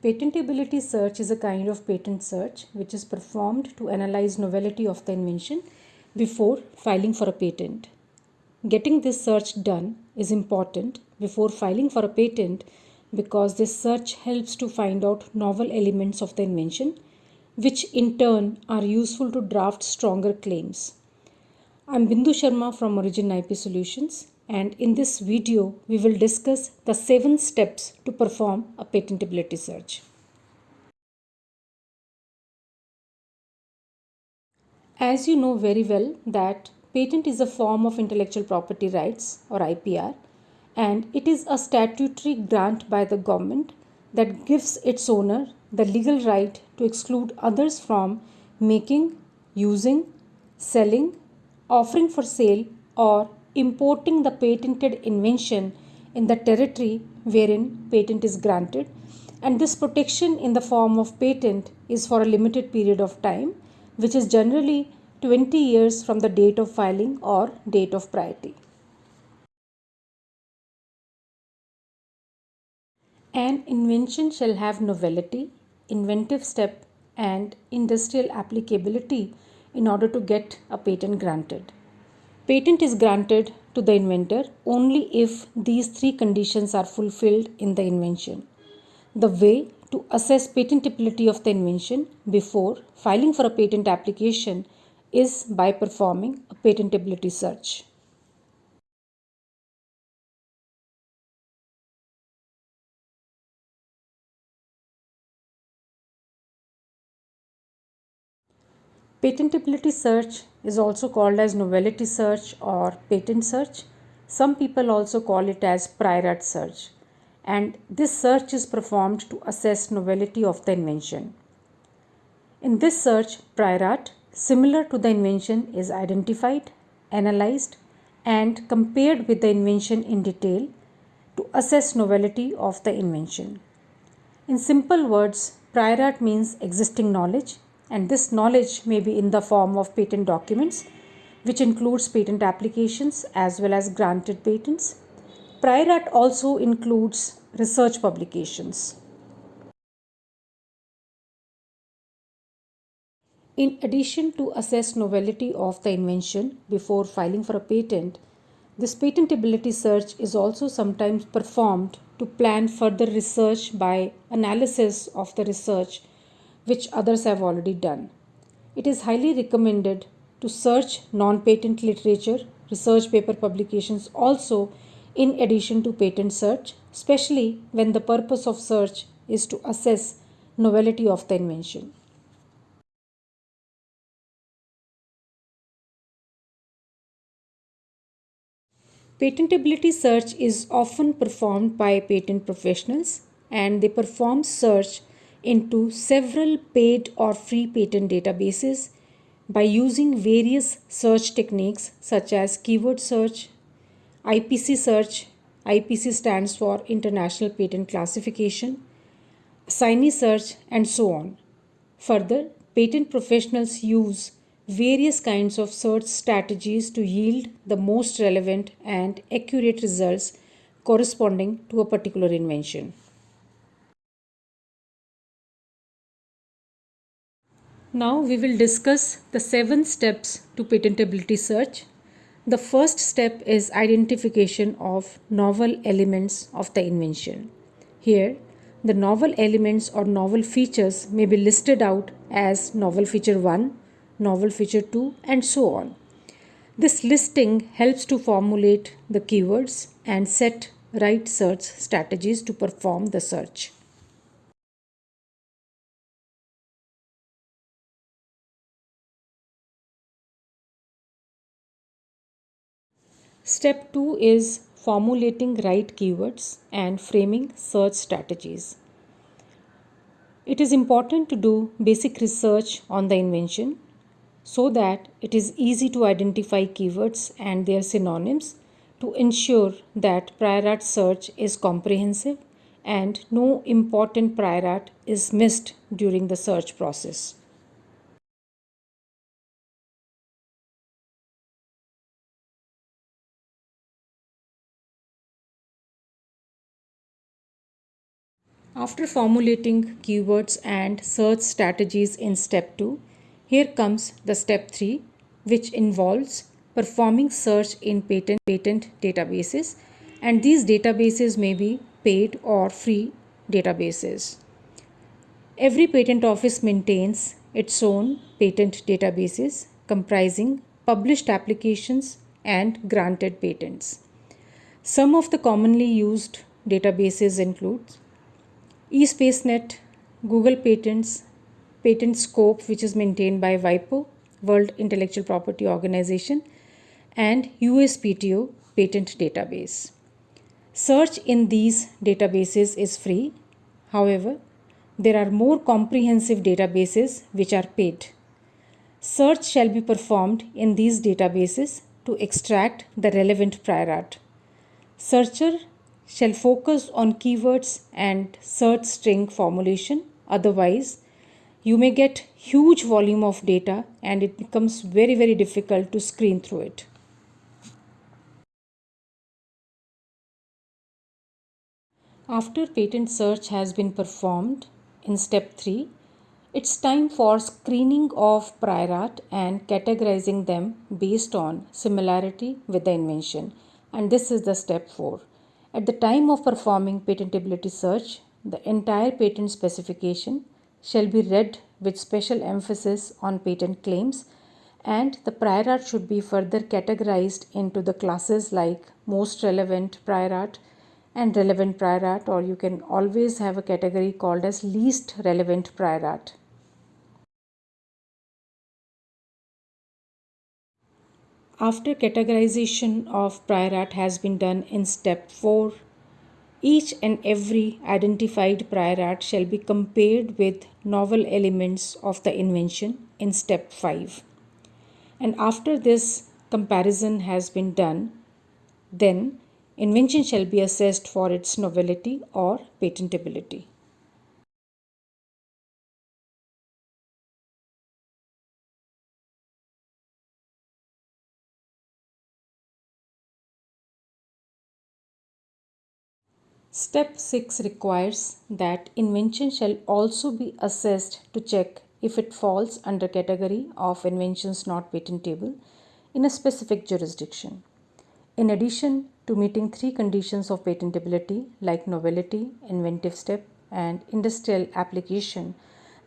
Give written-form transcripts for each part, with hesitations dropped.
Patentability search is a kind of patent search which is performed to analyze novelty of the invention before filing for a patent. Getting this search done is important before filing for a patent because this search helps to find out novel elements of the invention, which in turn are useful to draft stronger claims. I'm Bindu Sharma from Origin IP Solutions, and in this video we will discuss the 7 steps to perform a patentability search. As you know very well that patent is a form of intellectual property rights or IPR, and it is a statutory grant by the government that gives its owner the legal right to exclude others from making, using, selling, offering for sale, or importing the patented invention in the territory wherein patent is granted. And this protection in the form of patent is for a limited period of time, which is generally 20 years from the date of filing or date of priority. An invention shall have novelty, inventive step, and industrial applicability in order to get a patent granted. Patent is granted to the inventor only if these 3 conditions are fulfilled in the invention. The way to assess patentability of the invention before filing for a patent application is by performing a patentability search. Patentability search is also called as novelty search or patent search. Some people also call it as prior art search. And this search is performed to assess novelty of the invention. In this search, prior art similar to the invention is identified, analyzed, and compared with the invention in detail to assess novelty of the invention. In simple words, prior art means existing knowledge, and this knowledge may be in the form of patent documents, which includes patent applications as well as granted patents. Prior art also includes research publications. In addition to assess novelty of the invention before filing for a patent, this patentability search is also sometimes performed to plan further research by analysis of the research which others have already done. It is highly recommended to search non-patent literature, research paper publications also in addition to patent search, especially when the purpose of search is to assess novelty of the invention. Patentability search is often performed by patent professionals, and they perform search into several paid or free patent databases by using various search techniques such as keyword search, IPC search. IPC stands for International Patent Classification, assignee search, and so on. Further, patent professionals use various kinds of search strategies to yield the most relevant and accurate results corresponding to a particular invention. Now we will discuss the 7 steps to patentability search. The first step is identification of novel elements of the invention. Here, the novel elements or novel features may be listed out as novel feature 1, novel feature 2, and so on. This listing helps to formulate the keywords and set right search strategies to perform the search. Step 2 is formulating right keywords and framing search strategies. It is important to do basic research on the invention so that it is easy to identify keywords and their synonyms to ensure that prior art search is comprehensive and no important prior art is missed during the search process. After formulating keywords and search strategies in step 2, here comes the step 3, which involves performing search in patent databases, and these databases may be paid or free databases. Every patent office maintains its own patent databases comprising published applications and granted patents. Some of the commonly used databases include eSpaceNet, Google Patents, PatentScope, which is maintained by WIPO, World Intellectual Property Organization, and USPTO Patent Database. Search in these databases is free. However, there are more comprehensive databases which are paid. Search shall be performed in these databases to extract the relevant prior art. Searcher shall focus on keywords and search string formulation, otherwise you may get huge volume of data and it becomes very difficult to screen through it. After patent search has been performed in step 3, it's time for screening of prior art and categorizing them based on similarity with the invention, and this is the step 4. At the time of performing patentability search, the entire patent specification shall be read with special emphasis on patent claims, and the prior art should be further categorized into the classes like most relevant prior art and relevant prior art, or you can always have a category called as least relevant prior art. After categorization of prior art has been done in step 4, each and every identified prior art shall be compared with novel elements of the invention in step 5. And after this comparison has been done, then invention shall be assessed for its novelty or patentability. Step 6 requires that invention shall also be assessed to check if it falls under category of inventions not patentable in a specific jurisdiction. In addition to meeting 3 conditions of patentability like novelty, inventive step, and industrial application,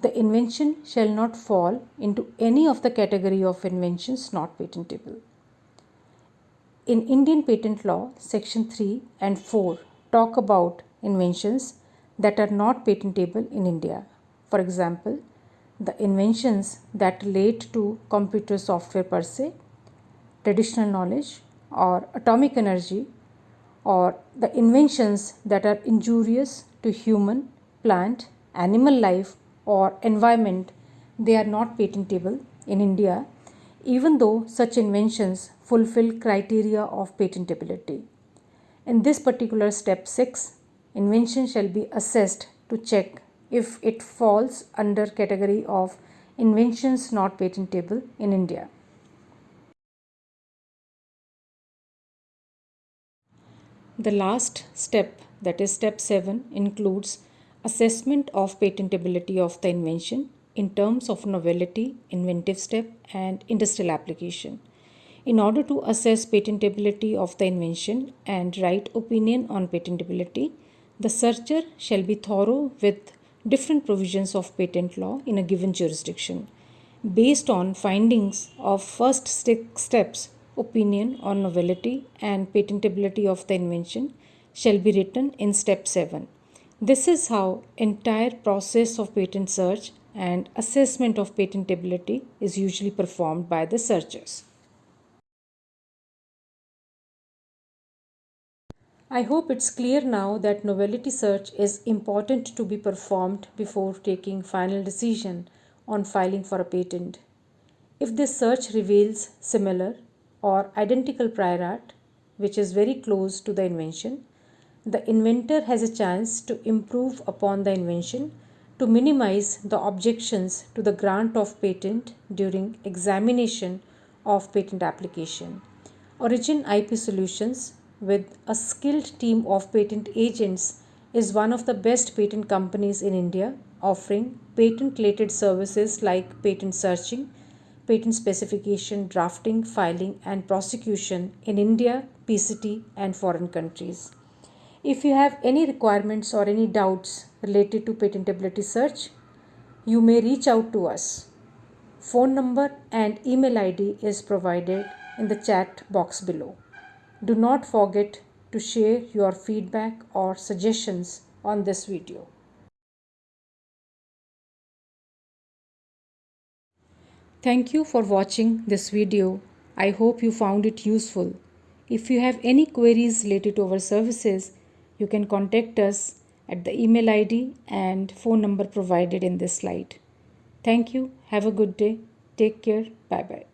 the invention shall not fall into any of the category of inventions not patentable. In Indian patent law, section 3 and 4 talk about inventions that are not patentable in India. For example, the inventions that relate to computer software per se, traditional knowledge, or atomic energy, or the inventions that are injurious to human, plant, animal life, or environment, they are not patentable in India, even though such inventions fulfill criteria of patentability. In this particular step 6, invention shall be assessed to check if it falls under category of inventions not patentable in India. The last step, that is step 7, includes assessment of patentability of the invention in terms of novelty, inventive step, and industrial application. In order to assess patentability of the invention and write opinion on patentability, the searcher shall be thorough with different provisions of patent law in a given jurisdiction. Based on findings of first 6 steps, opinion on novelty and patentability of the invention shall be written in step 7. This is how entire process of patent search and assessment of patentability is usually performed by the searchers. I hope it's clear now that novelty search is important to be performed before taking final decision on filing for a patent. If this search reveals similar or identical prior art, which is very close to the invention, the inventor has a chance to improve upon the invention to minimize the objections to the grant of patent during examination of patent application. Origin IP Solutions, with a skilled team of patent agents is one of the best patent companies in India, offering patent related services like patent searching, patent specification, drafting, filing, and prosecution in India, PCT, and foreign countries. If you have any requirements or any doubts related to patentability search, you may reach out to us. Phone number and email ID is provided in the chat box below. Do not forget to share your feedback or suggestions on this video. Thank you for watching this video. I hope you found it useful. If you have any queries related to our services, you can contact us at the email ID and phone number provided in this slide. Thank you. Have a good day. Take care. Bye bye.